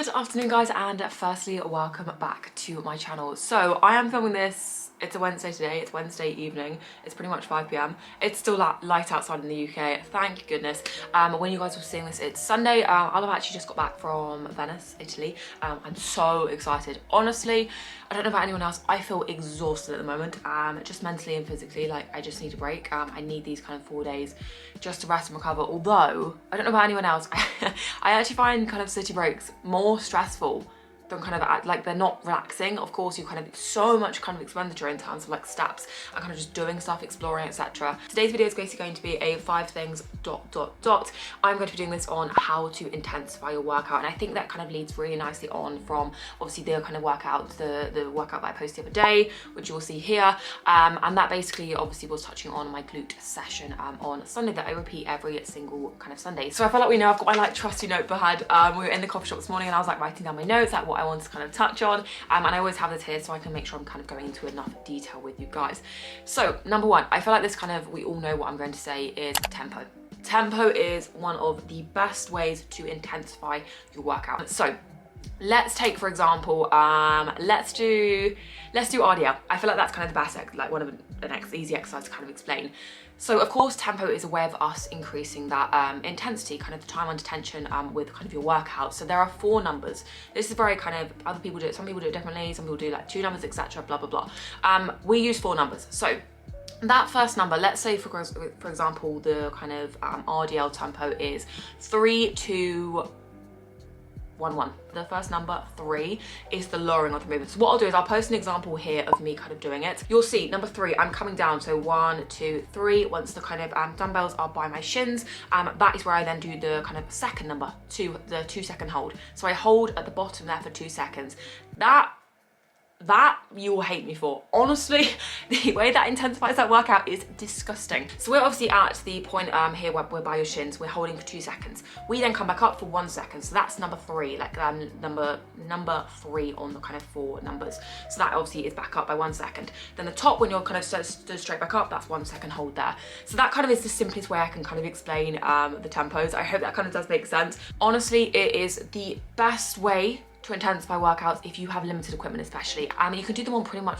Good afternoon guys, and firstly welcome back to my channel. So I am filming this, it's a Wednesday today, it's Wednesday evening, it's pretty much 5 p.m. It's still light outside in the UK, thank goodness. When you guys are seeing this, it's Sunday. I've actually just got back from Venice, Italy. I'm so excited. Honestly, I don't know about anyone else, I feel exhausted at the moment, just mentally and physically. Like, I just need a break. I need these kind of 4 days just to rest and recover. Although, I don't know about anyone else, I actually find kind of city breaks more stressful than kind of like they're not relaxing. Of course, you kind of so much kind of expenditure in terms of like steps and kind of just doing stuff, exploring, etc. Today's video is basically going to be a 5 things ... I'm going to be doing this on how to intensify your workout, and I think that kind of leads really nicely on from obviously the kind of workout, the workout that I posted the other day, which you will see here, and that basically obviously was touching on my glute session on Sunday that I repeat every single kind of Sunday. So I feel like we know I've got my like trusty notepad. We were in the coffee shop this morning and I was like writing down my notes, like what I want to kind of touch on, and I always have this here so I can make sure I'm kind of going into enough detail with you guys. So number one, I feel like this kind of, we all know what I'm going to say is tempo. Tempo is one of the best ways to intensify your workout. So let's take, for example, let's do RDL. I feel like that's kind of the best, like one of the next easy exercise to kind of explain. So of course, tempo is a way of us increasing that intensity, kind of the time under tension with kind of your workout. So there are 4 numbers. This is very kind of, other people do it, some people do it differently, some people do like 2 numbers, etc., blah, blah, blah. We use 4 numbers. So that first number, let's say for example, the kind of RDL tempo is 3, 2, 1, 1. The first number, 3, is the lowering of the movement. So what I'll do is I'll post an example here of me kind of doing it. You'll see number 3, I'm coming down. So 1, 2, 3. Once the kind of dumbbells are by my shins, that is where I then do the kind of second number, 2, the 2-second hold. So I hold at the bottom there for 2 seconds. That you will hate me for. Honestly, the way that intensifies that workout is disgusting. So we're obviously at the point here where we're by your shins, we're holding for 2 seconds. We then come back up for 1 second. So that's number 3, like number 3 on the kind of 4 numbers. So that obviously is back up by 1 second. Then the top, when you're kind of stood straight back up, that's 1 second hold there. So that kind of is the simplest way I can kind of explain the tempos. I hope that kind of does make sense. Honestly, it is the best way to intensify workouts if you have limited equipment, especially. You can do them on pretty much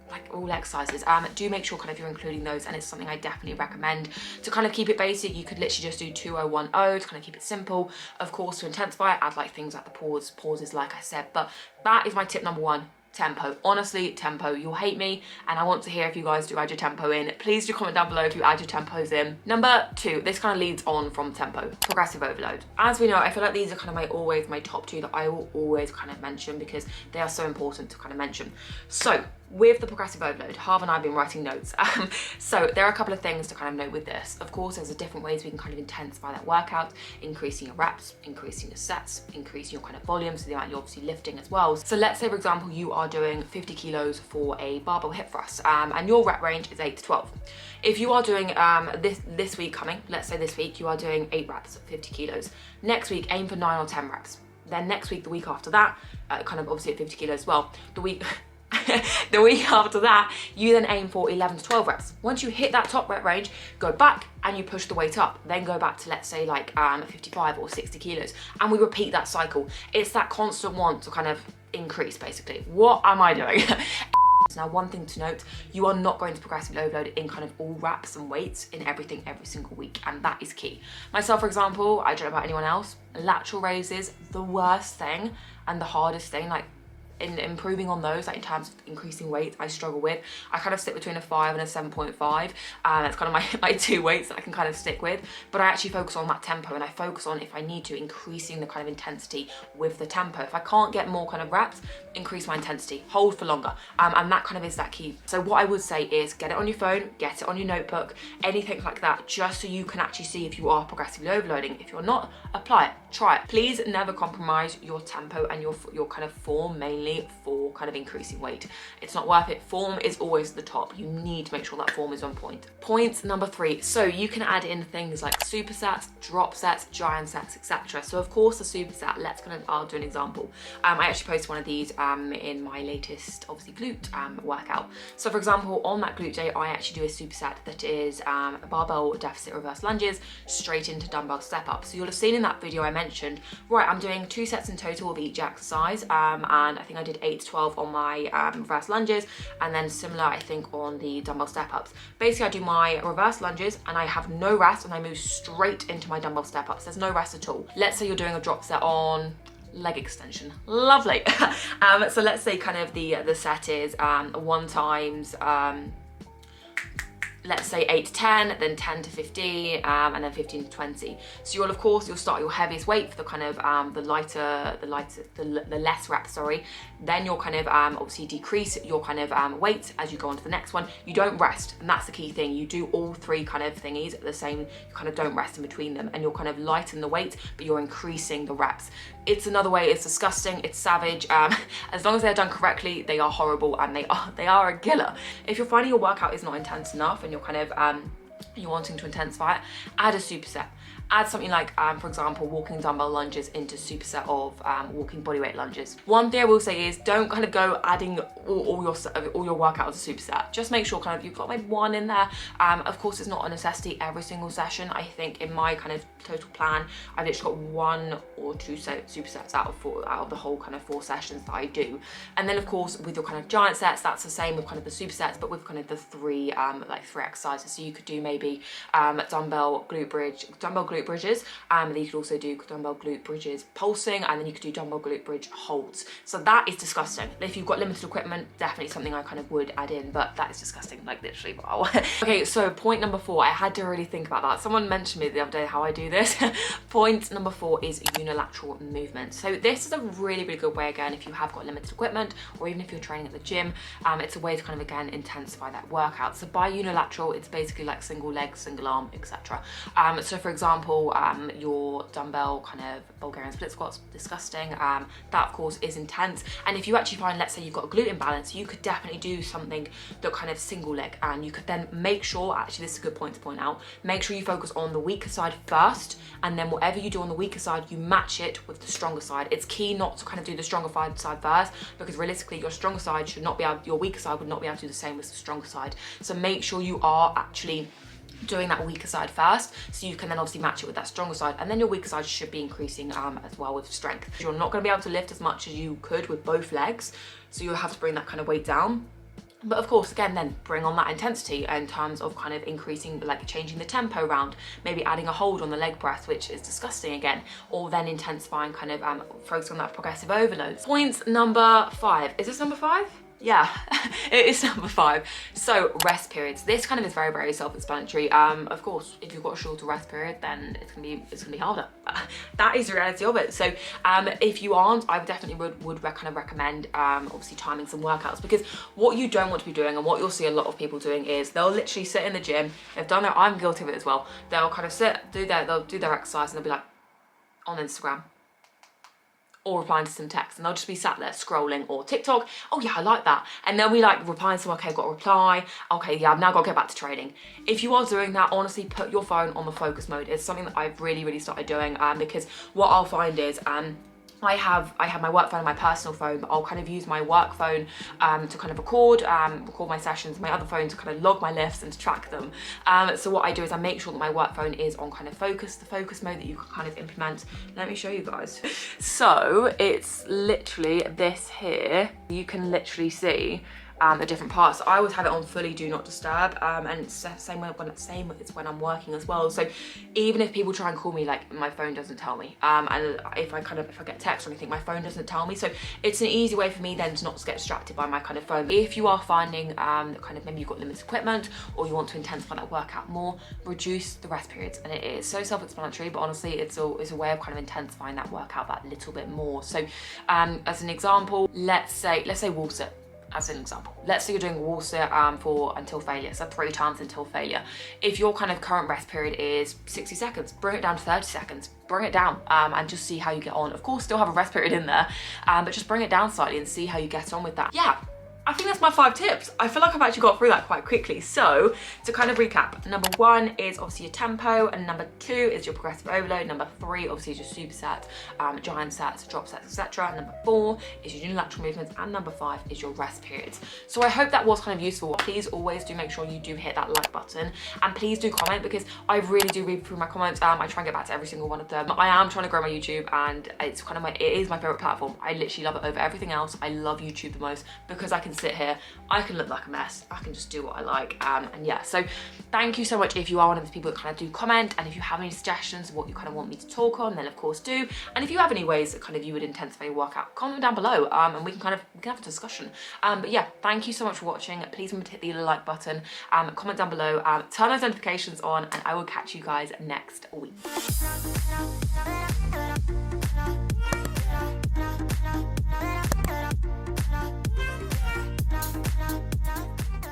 like all exercises. Do make sure kind of you're including those, and it's something I definitely recommend to kind of keep it basic. You could literally just do 2010 to kind of keep it simple. Of course, to intensify, add like things like the pauses, like I said. But that is my tip number 1. Tempo. Honestly, tempo. You'll hate me, and I want to hear if you guys do add your tempo in. Please do comment down below if you add your tempos in. Number 2, this kind of leads on from tempo, progressive overload. As we know, I feel like these are kind of my top 2 that I will always kind of mention because they are so important to kind of mention. So with the progressive overload, Harv and I have been writing notes. So there are a couple of things to kind of note with this. Of course, there's different ways we can kind of intensify that workout, increasing your reps, increasing your sets, increasing your kind of volume, so the amount you're obviously lifting as well. So let's say, for example, you are doing 50 kilos for a barbell hip thrust, and your rep range is 8 to 12. If you are doing this week coming, let's say this week, you are doing 8 reps of 50 kilos. Next week, aim for 9 or 10 reps. Then next week, the week after that, kind of obviously at 50 kilos as well, the week after that, you then aim for 11 to 12 reps. Once you hit that top rep range, go back and you push the weight up. Then go back to, let's say, like 55 or 60 kilos. And we repeat that cycle. It's that constant want to kind of increase, basically. What am I doing? Now, one thing to note, you are not going to progressively overload in kind of all reps and weights in everything every single week, and that is key. Myself, for example, I don't know about anyone else, lateral raises, the worst thing and the hardest thing, like in improving on those, like in terms of increasing weight, I struggle with. I kind of sit between a 5 and a 7.5. That's kind of my 2 weights that I can kind of stick with. But I actually focus on that tempo, and I focus on, if I need to, increasing the kind of intensity with the tempo. If I can't get more kind of reps, increase my intensity, hold for longer. And that kind of is that key. So what I would say is get it on your phone, get it on your notebook, anything like that, just so you can actually see if you are progressively overloading. If you're not, apply it, try it. Please never compromise your tempo and your kind of form mainly only for kind of increasing weight. It's not worth it. Form is always the top. You need to make sure that form is on point. Point number 3. So you can add in things like supersets, drop sets, giant sets, etc. So of course the superset, I'll do an example. I actually posted one of these in my latest, obviously, glute workout. So for example, on that glute day, I actually do a superset that is a barbell deficit reverse lunges straight into dumbbell step up. So you'll have seen in that video I mentioned, right, I'm doing 2 sets in total of each exercise, and I think I did 8 to 12 on my reverse lunges, and then similar I think on the dumbbell step ups. Basically I do my reverse lunges and I have no rest, and I move straight into my dumbbell step ups. There's no rest at all. Let's say you're doing a drop set on leg extension. Lovely. So let's say kind of the set is 1 times let's say 8 to 10, then 10 to 15, and then 15 to 20. So you'll start your heaviest weight for the kind of the less reps, sorry. Then you'll kind of obviously decrease your kind of weight as you go on to the next one. You don't rest, and that's the key thing. You do all 3 kind of thingies at the same, you kind of don't rest in between them, and you'll kind of lighten the weight, but you're increasing the reps. It's another way, it's disgusting, it's savage. As long as they're done correctly, they are horrible, and they are a killer. If you're finding your workout is not intense enough and you're kind of you're wanting to intensify it, add a superset. Add something like, for example, walking dumbbell lunges into superset of walking bodyweight lunges. One thing I will say is don't kind of go adding all your workout as a superset. Just make sure kind of you've got maybe 1 in there. Of course, it's not a necessity every single session. I think in my kind of total plan, I've literally got 1 or 2 supersets out of the whole kind of 4 sessions that I do. And then of course with your kind of giant sets, that's the same with kind of the supersets, but with kind of the 3 exercises. So you could do maybe dumbbell glute bridges, and then you could also do dumbbell glute bridges pulsing, and then you could do dumbbell glute bridge holds. So that is disgusting. If you've got limited equipment, definitely something I kind of would add in, but that is disgusting, like literally, wow. Okay, so point number 4, I had to really think about that. Someone mentioned me the other day how I do this. Point number 4 is unilateral movement. So this is a really, really good way, again, if you have got limited equipment, or even if you're training at the gym, it's a way to kind of, again, intensify that workout. So by unilateral, it's basically like single leg, single arm, etc. So for example, your dumbbell kind of Bulgarian split squats, disgusting. That of course is intense. And if you actually find, let's say you've got a glute imbalance, you could definitely do something that kind of single leg, and you could then make sure, actually this is a good point to point out, make sure you focus on the weaker side first, and then whatever you do on the weaker side, you match it with the stronger side. It's key not to kind of do the stronger side first, because realistically your stronger side should not be able, your weaker side would not be able to do the same as the stronger side. So make sure you are actually doing that weaker side first, so you can then obviously match it with that stronger side, and then your weaker side should be increasing as well with strength. You're not going to be able to lift as much as you could with both legs, so you'll have to bring that kind of weight down. But of course, again, then bring on that intensity in terms of kind of increasing, like changing the tempo round, maybe adding a hold on the leg press, which is disgusting again, or then intensifying, kind of focusing on that progressive overload. Point number 5. Is this number 5? Yeah, it is number 5. So rest periods. This kind of is very, very self-explanatory. Of course, if you've got a shorter rest period, then it's gonna be harder. That is the reality of it. So if you aren't, I definitely would kind of recommend obviously timing some workouts, because what you don't want to be doing, and what you'll see a lot of people doing, is they'll literally sit in the gym. They've done their, I'm guilty of it as well. They'll kind of they'll do their exercise, and they'll be like on Instagram, or replying to some text, and they'll just be sat there scrolling, or TikTok, oh yeah, I like that, and then we like replying to, okay, I've got a reply, okay, yeah, I've now got to get back to training. If you are doing that, honestly, put your phone on the focus mode. It's something that I've really started doing, because what I'll find is I have my work phone and my personal phone, but I'll kind of use my work phone to kind of record my sessions, my other phone to kind of log my lifts and to track them. So what I do is I make sure that my work phone is on kind of focus, the focus mode that you can kind of implement. Let me show you guys. So it's literally this here. You can literally see the different parts. I always have it on fully do not disturb, and it's same when I'm working as well. So even if people try and call me, like, my phone doesn't tell me, and if I get text or anything, my phone doesn't tell me. So it's an easy way for me then to not get distracted by my kind of phone. If you are finding that kind of maybe you've got limited equipment, or you want to intensify that workout more, reduce the rest periods. And it is so self-explanatory, but honestly it's a way of kind of intensifying that workout that little bit more. So as an example, let's say wall sit. as an example. Let's say you're doing wall sit for until failure, so 3 times until failure. If your kind of current rest period is 60 seconds, bring it down to 30 seconds. Bring it down and just see how you get on. Of course, still have a rest period in there, but just bring it down slightly and see how you get on with that. Yeah, I think that's my 5 tips. I feel like I've actually got through that quite quickly. So to kind of recap, number 1 is obviously your tempo, and number 2 is your progressive overload. Number 3 obviously is your supersets, giant sets, drop sets, etc. Number 4 is your unilateral movements, and number 5 is your rest periods. So I hope that was kind of useful. Please always do make sure you do hit that like button, and please do comment, because I really do read through my comments. I try and get back to every single one of them. I am trying to grow my YouTube, and it's kind of it is my favorite platform. I literally love it over everything else. I love YouTube the most because I can sit here, I can look like a mess, I can just do what I like, and yeah, so thank you so much if you are one of those people that kind of do comment, and if you have any suggestions of what you kind of want me to talk on, then of course do, and if you have any ways that kind of you would intensify your workout, comment down below, and we can have a discussion. But yeah, thank you so much for watching. Please remember to hit the like button, comment down below, turn those notifications on, and I will catch you guys next week.